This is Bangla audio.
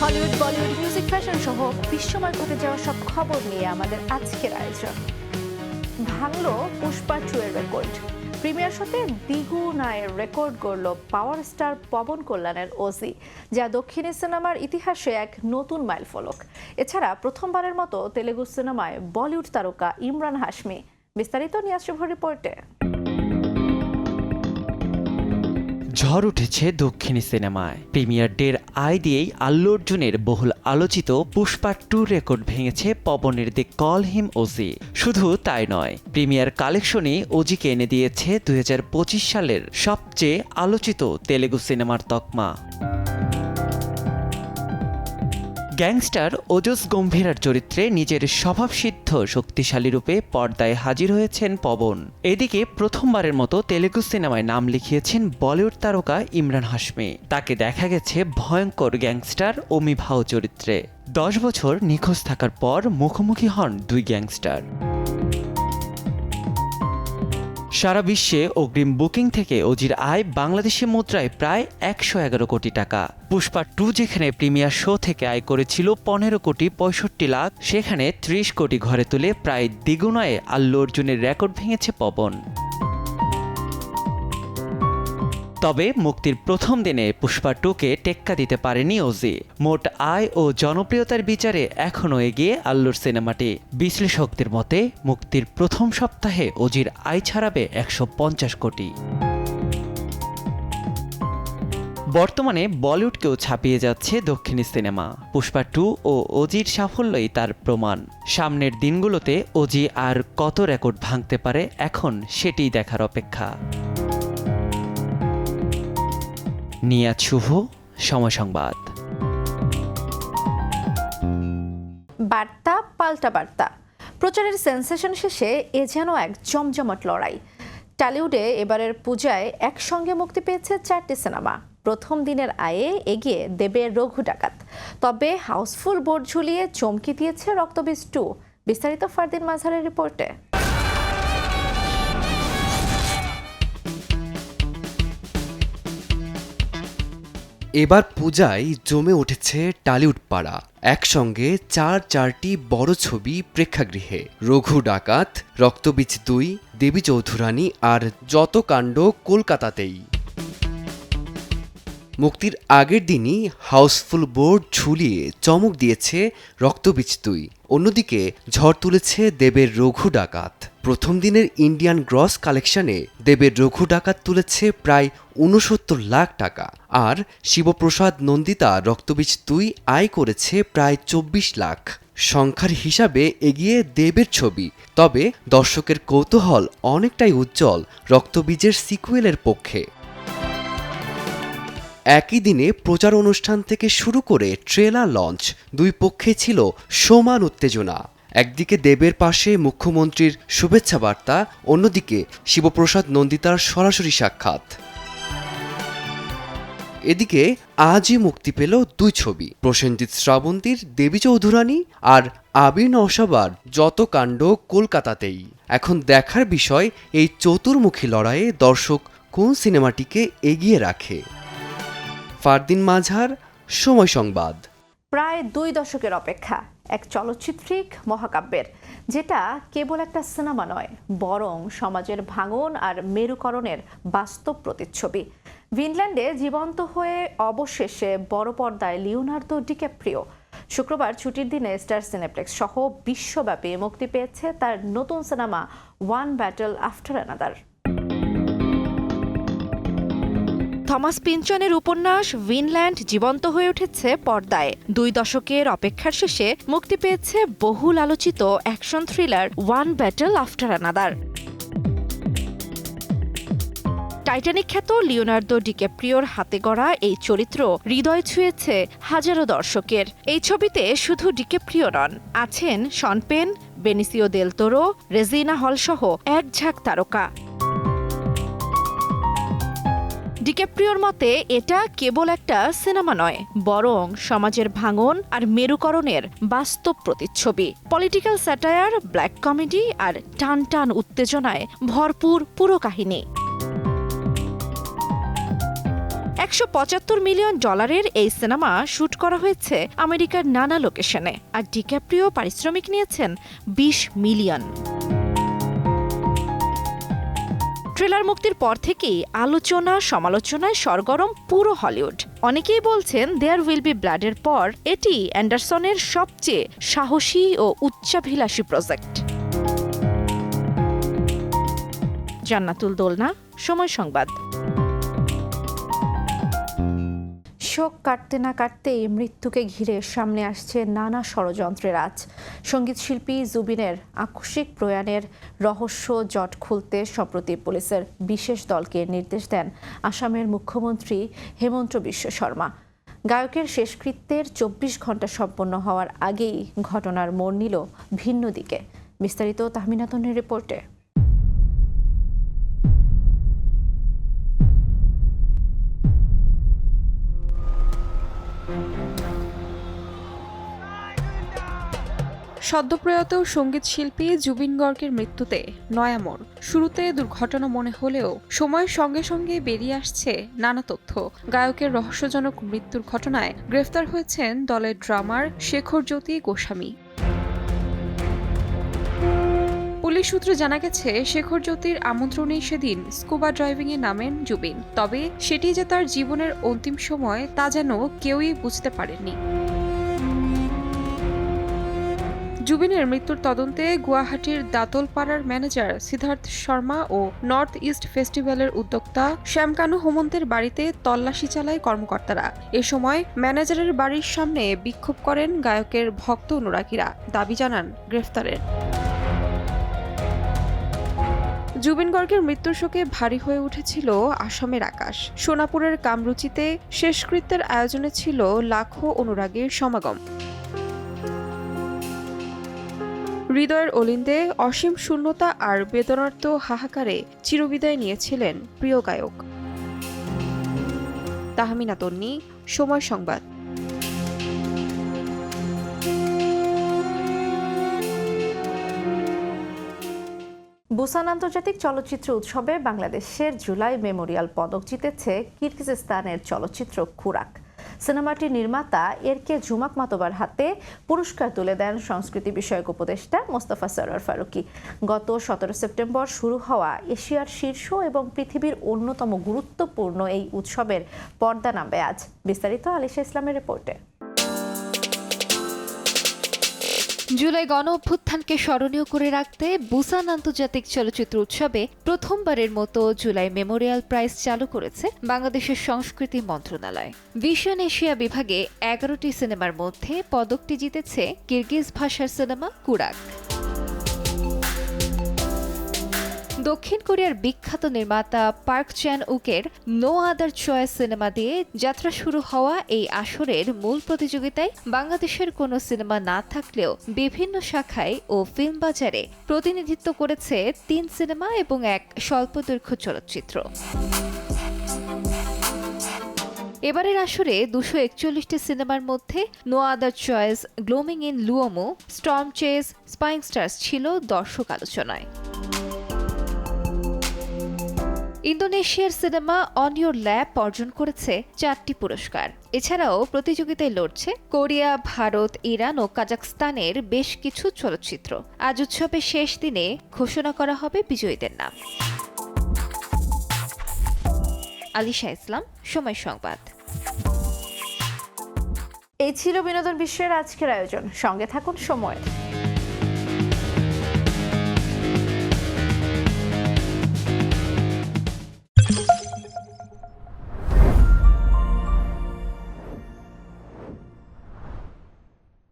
হলিউড, বলিউড, মিউজিক, ফ্যাশন সহ বিশ্বময় ঘটে যাওয়া সব খবর নিয়ে আমাদের আজকের আয়োজন। ভাঙলো পুষ্পা 2 এর রেকর্ড। প্রিমিয়ার শোতে দ্বিগুণ আয়ের রেকর্ড গড়ল পাওয়ার স্টার পবন কল্যাণের ওজি, যা দক্ষিণী সিনেমার ইতিহাসে এক নতুন মাইলফলক। এছাড়া প্রথমবারের মতো তেলেগু সিনেমায় বলিউড তারকা ইমরান হাশমি। বিস্তারিত নিয়াজ শুভর রিপোর্টে। ঝড় উঠেছে দক্ষিণী সিনেমায়। প্রিমিয়ার ডের আয় দিয়েই আল্লু অর্জুনের বহুল আলোচিত পুষ্পা 2 রেকর্ড ভেঙেছে পবনের দি কল হিম ওজি। শুধু তাই নয়, প্রিমিয়ার কালেকশনই ওজিকে এনে দিয়েছে 2025 সালের সবচেয়ে আলোচিত তেলেগু সিনেমার তকমা। গ্যাংস্টার ওজস গম্ভীরার চরিত্রে নিজের স্বভাবসিদ্ধ শক্তিশালী রূপে পর্দায় হাজির হয়েছেন পবন। এদিকে প্রথমবারের মতো তেলেগু সিনেমায় নাম লিখিয়েছেন বলিউড তারকা ইমরান হাশমি। তাকে দেখা গেছে ভয়ঙ্কর গ্যাংস্টার অমি ভাও চরিত্রে। 10 বছর নিখোঁজ থাকার পর মুখোমুখি হন দুই গ্যাংস্টার। সারা বিশ্বে অগ্রিম বুকিং থেকে ওজির আয় বাংলাদেশি মুদ্রায় প্রায় 111 কোটি টাকা। পুষ্পা 2 যেখানে প্রিমিয়ার শো থেকে আয় করেছিল 15 কোটি 65 লাখ, সেখানে 30 কোটি ঘরে তুলে প্রায় দ্বিগুণ আয়ে আল্লু অর্জুনের রেকর্ড ভেঙেছে পবন। তবে মুক্তির প্রথম দিনে পুষ্পা 2কে টেক্কা দিতে পারেনি ওজি। মোট আয় ও জনপ্রিয়তার বিচারে এখনও এগিয়ে আল্লুর সিনেমাটি। বিশ্লেষকদের মতে মুক্তির প্রথম সপ্তাহে ওজির আয় ছাড়াবে 150 কোটি। বর্তমানে বলিউডকেও ছাপিয়ে যাচ্ছে দক্ষিণী সিনেমা। পুষ্পা 2 ও ওজির সাফল্যই তার প্রমাণ। সামনের দিনগুলোতে ওজি আর কত রেকর্ড ভাঙতে পারে এখন সেটিই দেখার অপেক্ষা। নিয়াজ শুভ, সময় সংবাদ। বার্তা পাল্টা বার্তা। প্রচারের সেন্সেশন শেষে এ যেন এক জমজমাট লড়াই। টলিউডে এবারের পূজায় একসঙ্গে মুক্তি পেয়েছে 4টি সিনেমা। প্রথম দিনের আয়ে এগিয়ে দেবে রঘু ডাকাত, তবে হাউসফুল বোর্ড ঝুলিয়ে চমকে দিয়েছে রক্তবীজ 2। বিস্তারিত ফারদিন মাজহারের রিপোর্টে। এবার পূজায় জমে উঠেছে টলিউড পাড়া। একসঙ্গে চারটি বড় ছবি প্রেক্ষাগৃহে। রঘু ডাকাত, রক্তবীজ 2, দেবী চৌধুরানী আর যত কাণ্ড কলকাতাতেই। মুক্তির আগের দিনই হাউসফুল বোর্ড ঝুলিয়ে চমক দিয়েছে রক্তবীজ 2। অন্যদিকে ঝড় তুলেছে দেবের রঘু ডাকাত। প্রথম দিনের ইন্ডিয়ান গ্রস কালেকশনে দেবের রঘু ডাকাত তুলেছে প্রায় 69 লাখ টাকা, আর শিবপ্রসাদ নন্দিতা রক্তবীজ 2 আয় করেছে প্রায় 24 লাখ। সংখ্যার হিসাবে এগিয়ে দেবের ছবি, তবে দর্শকের কৌতূহল অনেকটাই উজ্জ্বল রক্তবীজের সিকুয়েলের পক্ষে। একই দিনে প্রচার অনুষ্ঠান থেকে শুরু করে ট্রেলার লঞ্চ, দুই পক্ষে ছিল সমান উত্তেজনা। একদিকে দেবের পাশে মুখ্যমন্ত্রীর শুভেচ্ছা বার্তা, অন্যদিকে শিবপ্রসাদ নন্দিতার সরাসরি সাক্ষাৎ। এদিকে আজই মুক্তি পেল দুই ছবি, প্রসেনজিৎ শ্রাবন্তীর দেবী চৌধুরানী আর আবির নওশাবার যত কাণ্ড কলকাতাতেই। এখন দেখার বিষয় এই চতুর্মুখী লড়াইয়ে দর্শক কোন সিনেমাটিকে এগিয়ে রাখে। ফারদিন মাজহার, সময় সংবাদ। প্রায় 2 দশকের অপেক্ষা এক চলচ্চিত্রিক মহাকাব্যের, যেটা কেবল একটা সিনেমা নয়, বরং সমাজের ভাঙন আর মেরুকরণের বাস্তব প্রতিচ্ছবি। ফিনল্যান্ডে জীবন্ত হয়ে অবশেষে বড় পর্দায় লিওনার্দো ডিক্যাপ্রিও। শুক্রবার ছুটির দিনে স্টার সিনেপ্লেক্স সহ বিশ্বব্যাপী মুক্তি পেয়েছে তার নতুন সিনেমা one battle after another. Thomas পিনচনের উপন্যাস ফিনল্যান্ড জীবন্ত হয়ে উঠেছে পর্দায়। 2 দশকের অপেক্ষার শেষে মুক্তি পেয়েছে বহুল আলোচিত action thriller one battle after another. Titanic খ্যাত লিওনার্দো ডিক্যাপ্রিওর হাতে গড়া এই চরিত্র হৃদয় ছুঁয়েছে হাজারো দর্শকের। এই ছবিতে শুধু ডিক্যাপ্রিও নন, আছেন শন পেন, বেনিসিও দেল তোরো, রেজিনা হল সহ এক ঝাঁক তারকা। ডিক্যাপ্রিওর মতে এটা কেবল একটা সিনেমা নয়, বরং সমাজের ভাঙন আর মেরুকরণের বাস্তব প্রতিচ্ছবি। পলিটিক্যাল স্যাটায়ার, ব্ল্যাক কমেডি আর টান টান উত্তেজনায় ভরপুর পুরো কাহিনী। $175 মিলিয়ন এই সিনেমা শুট করা হয়েছে আমেরিকার নানা লোকেশনে, আর ডিক্যাপ্রিও পারিশ্রমিক নিয়েছেন 20 মিলিয়ন। ট্রেলার মুক্তির পর থেকেই আলোচনা সমালোচনায় সরগরম পুরো হলিউড। অনেকেই বলছেন দেয়ার উইল বি ব্লাডের পর এটি অ্যান্ডারসনের সবচেয়ে সাহসী ও উচ্চাভিলাষী প্রজেক্ট। জান্নাতুল দোলনা, সময় সংবাদ। শোক কাটতে না কাটতেই মৃত্যুকে ঘিরে সামনে আসছে নানা ষড়যন্ত্রের আঁচ। সঙ্গীতশিল্পী জুবিনের আকস্মিক প্রয়াণের রহস্য জট খুলতে সম্প্রতি পুলিশের বিশেষ দলকে নির্দেশ দেন আসামের মুখ্যমন্ত্রী হেমন্ত বিশ্ব শর্মা। গায়কের শেষকৃত্যের 24 ঘন্টা সম্পন্ন হওয়ার আগেই ঘটনার মোড় নিল ভিন্ন দিকে। বিস্তারিত তাহমিনা তন্নির রিপোর্টে। সদ্যপ্রয়াত সঙ্গীতশিল্পী জুবিন গর্গের মৃত্যুতে নয়া মোড়। শুরুতে দুর্ঘটনা মনে হলেও সময়ের সঙ্গে সঙ্গে বেরিয়ে আসছে নানা তথ্য। গায়কের রহস্যজনক মৃত্যুর ঘটনায় গ্রেফতার হয়েছেন দলের ড্রামার শেখরজ্যোতি গোস্বামী। পুলিশ সূত্রে জানা গেছে, শেখরজ্যোতির আমন্ত্রণেই সেদিন স্কুবা ড্রাইভিংয়ে নামেন জুবিন। তবে সেটি যে তার জীবনের অন্তিম সময় তা যেন কেউই বুঝতে পারেননি। জুবিনের মৃত্যুর তদন্তে গুয়াহাটির দাতলপাড়ার ম্যানেজার সিদ্ধার্থ শর্মা ও নর্থ ইস্ট ফেস্টিভ্যালের উদ্যোক্তা শ্যামকানু হোমন্তের বাড়িতে তল্লাশি চালায় কর্মকর্তারা। এ সময় ম্যানেজারের বাড়ির সামনে বিক্ষোভ করেন গায়কের ভক্ত অনুরাগীরা, দাবি জানান গ্রেফতারের। জুবিন গর্গের মৃত্যুর শোকে ভারী হয়ে উঠেছিল আসামের আকাশ। সোনাপুরের কামরুচিতে শেষকৃত্যের আয়োজনে ছিল লাখো অনুরাগীর সমাগম। হৃদয়ের অলিন্দে অসীম শূন্যতা আর বেদনার্ত হাহাকারে চিরবিদায় নিয়েছিলেন প্রিয় গায়ক। তাহমিনা তন্নি, সময় সংবাদ। বুসান আন্তর্জাতিক চলচ্চিত্র উৎসবে বাংলাদেশের জুলাই মেমোরিয়াল পদক জিতেছে কিরগিজস্তানের চলচ্চিত্র কুরাক। সিনেমাটির নির্মাতা এরকে ঝুমাক মাতোবার হাতে পুরস্কার তুলে দেন সংস্কৃতি বিষয়ক উপদেষ্টা মোস্তফা সরোয়ার ফারুকী। গত 17 সেপ্টেম্বর শুরু হওয়া এশিয়ার শীর্ষ এবং পৃথিবীর অন্যতম গুরুত্বপূর্ণ এই উৎসবের পর্দা নামবে আজ। বিস্তারিত আলিশা ইসলামের রিপোর্টে। জুলাই গণ অভ্যুত্থানকে স্মরণীয় করে রাখতে বুসান আন্তর্জাতিক চলচ্চিত্র উৎসবে প্রথমবারের মতো জুলাই মেমোরিয়াল প্রাইজ চালু করেছে বাংলাদেশের সংস্কৃতি মন্ত্রণালয়। ভিশন এশিয়া বিভাগে 11টি সিনেমার মধ্যে পদকটি জিতেছে কিরগিজ ভাষার সিনেমা কুরাক। দক্ষিণ কোরিয়ার বিখ্যাত নির্মাতা পার্ক চ্যান উকের নো আদার চয়েস সিনেমা দিয়ে যাত্রা শুরু হওয়া এই আসরের মূল প্রতিযোগিতায় বাংলাদেশের কোনো সিনেমা না থাকলেও বিভিন্ন শাখায় ও ফিল্ম বাজারে প্রতিনিধিত্ব করেছে 3 সিনেমা এবং 1 স্বল্পদৈর্ঘ্য চলচ্চিত্র। এবারের আসরে 241টি সিনেমার মধ্যে no other choice, gloaming in Luomo, storm chase, spying stars ছিল দর্শক আলোচনায়। ইন্দোনেশিয়ার সিনেমা অন ইয়োর ল্যাপ অর্জন করেছে 4টি পুরস্কার। এছাড়াও প্রতিযোগিতায় লড়ছে কোরিয়া, ভারত, ইরান ও কাজাখস্তানের বেশ কিছু চলচ্চিত্র। আজ উৎসবের শেষ দিনে ঘোষণা করা হবে বিজয়ীদের নাম। আলিশা ইসলাম, সময় সংবাদ। এই ছিল বিনোদন বিশ্বের আজকের আয়োজন। সঙ্গে থাকুন সময়ের।